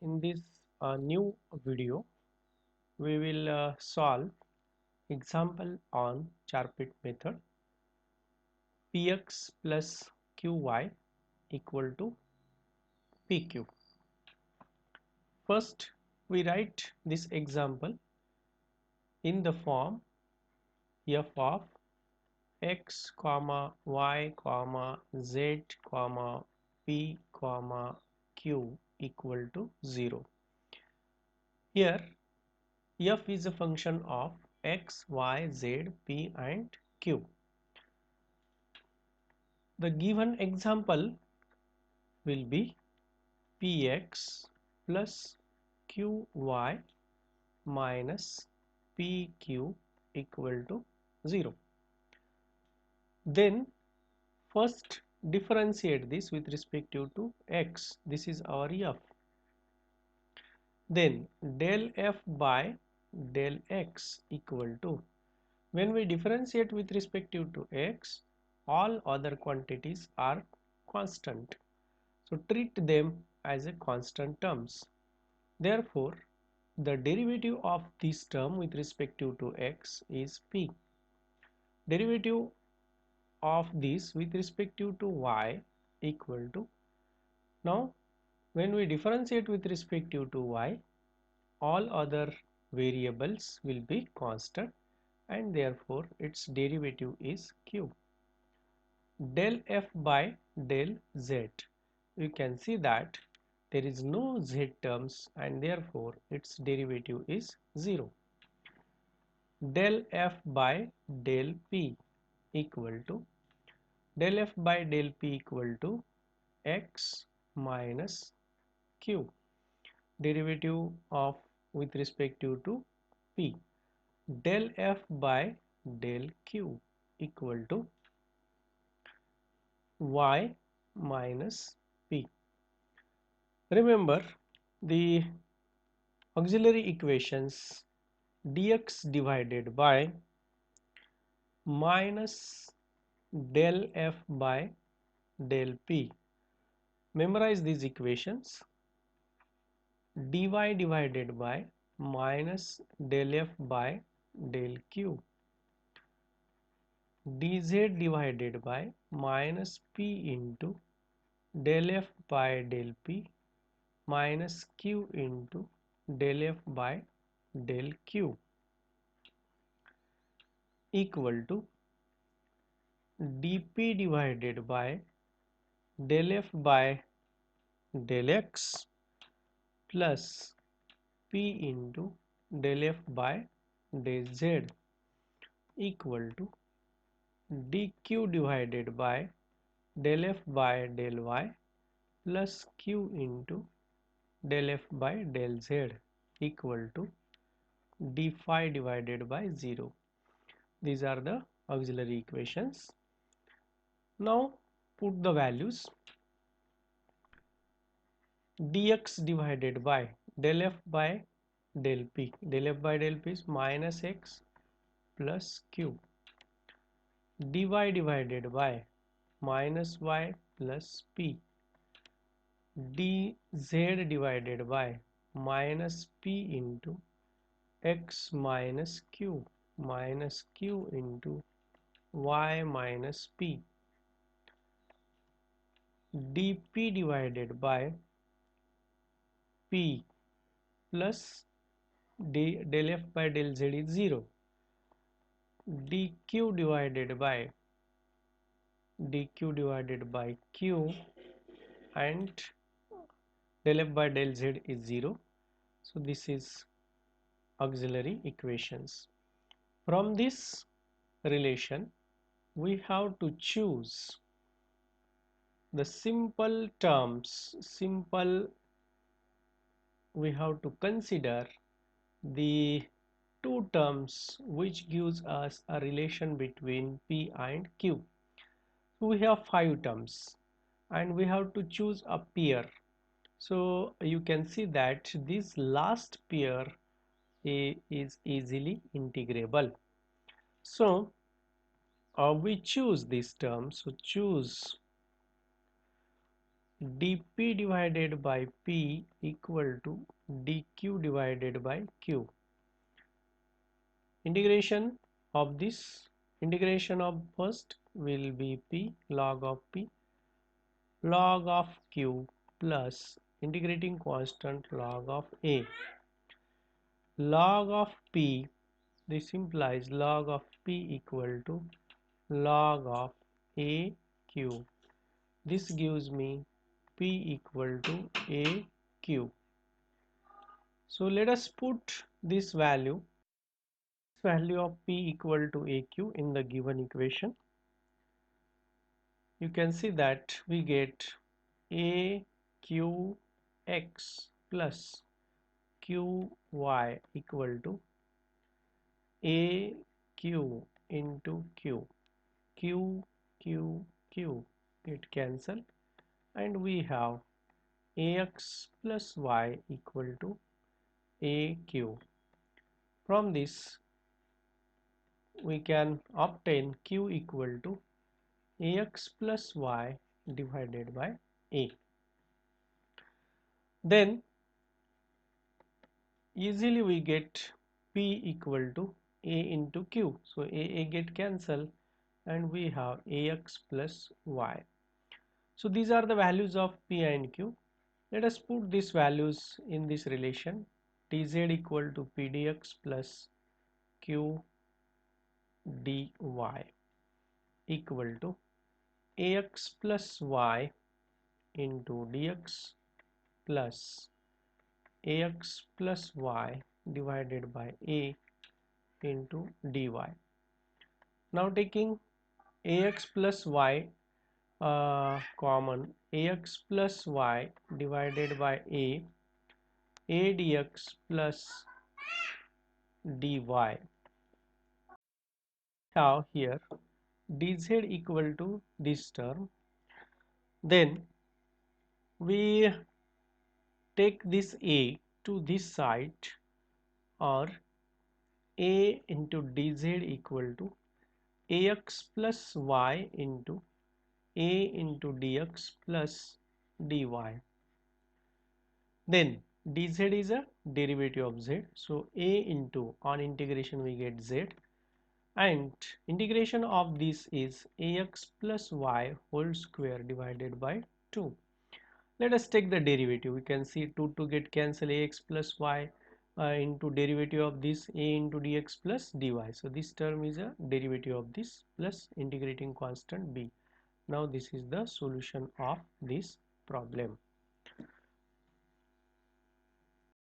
In this new video, we will solve example on Charpit method. Px plus Qy equal to Pq. First, we write this example in the form f of x comma y comma z comma p comma q equal to 0. Here f is a function of x, y, z, p and q. The given example will be px plus qy minus pq equal to 0. Then first differentiate this with respect to x. This is our f. Then del f by del x equal to, when we differentiate with respect to x, all other quantities are constant. So treat them as a constant terms. Therefore, the derivative of this term with respect to x is p. Derivative of this with respect to y equal to, now when we differentiate with respect to y, all other variables will be constant and therefore its derivative is q. Del f by del z, you can see that there is no z terms and therefore its derivative is 0. Del f by del p equal to, del f by del p equal to x minus q. Derivative of with respect to p, del f by del q equal to y minus p. Remember the auxiliary equations dx divided by minus del f by del p. Memorize these equations. Dy divided by minus del f by del q, dz divided by minus p into del f by del p minus q into del f by del q equal to dp divided by del f by del x plus p into del f by del z equal to dq divided by del f by del y plus q into del f by del z equal to d phi divided by 0. These are the auxiliary equations. Now put the values. Dx divided by del f by del p. Del f by del p is minus x plus q. Dy divided by minus y plus p. Dz divided by minus p into x minus q into y minus p. Dp divided by p plus del f by del z is 0. dq divided by q and del f by del z is 0. So this is auxiliary equations. From this relation we have to choose the simple terms. We have to consider the two terms which gives us a relation between p and q. So we have 5 terms and we have to choose a pair. So you can see that this last pair is easily integrable. So we choose this term. So choose dp divided by p equal to dq divided by q. Integration of first will be p log of q plus integrating constant log of a. Log of p, this implies log of p equal to log of a q. This gives me p equal to a q. So let us put this value of p equal to aq in the given equation. You can see that we get a q x plus q y equal to a q into q. Q get cancelled, and we have ax plus y equal to aq. From this we can obtain q equal to ax plus y divided by a. Then easily we get p equal to a into q. So a get cancelled, and we have ax plus y. So these are the values of p and q. Let us put these values in this relation. Dz equal to p dx plus q dy equal to ax plus y into dx plus ax plus y divided by a into dy. Now taking ax plus y common, ax plus y divided by a dx plus dy. Now here dz equal to this term. Then we take this a to this side, or a into dz equal to ax plus y into a into dx plus dy. Then dz is a derivative of z, so a into, on integration we get z, and integration of this is ax plus y whole square divided by 2. Let us take the derivative. We can see 2 get cancel, ax plus y into derivative of this a into dx plus dy. So this term is a derivative of this plus integrating constant b. Now this is the solution of this problem.